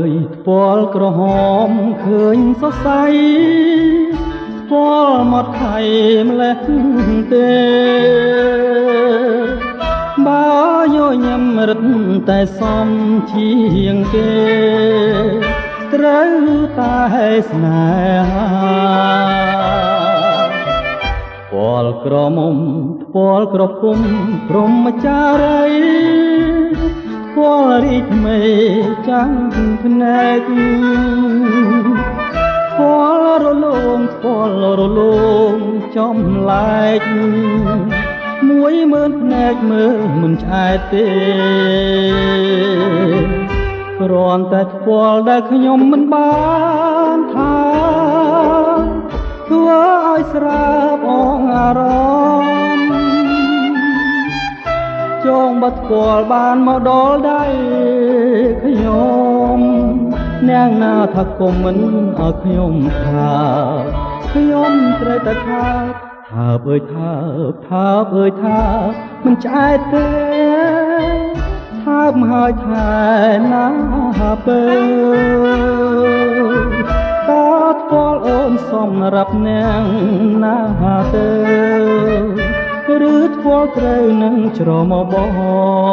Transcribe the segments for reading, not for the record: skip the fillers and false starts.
យថ្ពាល់ក្រហមឃើញសរសៃថ្ពាល់មាត់ខៃម្លេះទេបើញញឹមរឹតតែសំជាងគេត្រូវតែស្នេហាថ្ពាល់ក្រមុំថ្ពាល់ក្រពុំព្រហ្មចារីថ្ពាល់រីកមេចាំងភ្នែកថ្ពាល់រលោងថ្ពាល់រលោងចំឡែក10000ភ្នែកមើលមិនឆ្អែតទេគ្រាន់តែថ្ពាល់ដែលខ្ញុំមិនបានថាធ្វើឲ្យស្រាប់អងអារម្មណ៍ចងបាត់ថ្ពាល់បានមកដល់ដៃខ្ញុំនាងណាថាគុំមិនឲ្យខ្ញុំថាខ្ញុំត្រូវតែថាថាអើយថាថាអើយថាមិនឆ្អែតទេថាមហើយថែណាបើតើថ្ពាល់អូនសម្រាប់នាងណាទៅឬថ្ពាល់ត្រូវនឹងច្រមុះបង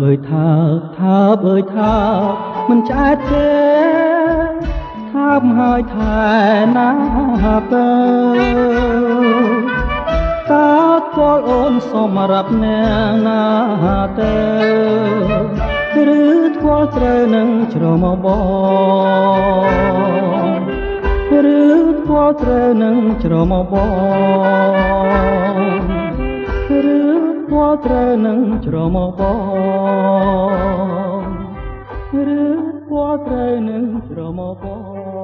អើយថាថាអើយថាមិនឆ្អែតទេថាមហើយថែណាបើតើថ្ពាល់អូនសម្រាប់នាងណាទៅឬថ្ពាល់ត្រូវនឹងច្រមុះបងឬថ្ពាល់ត្រូវនឹងច្រមុះបងឬថ្ពាល់ត្រូវនឹងច្រមុះបងឬថ្ពាល់ត្រូវនឹងច្រមុះបង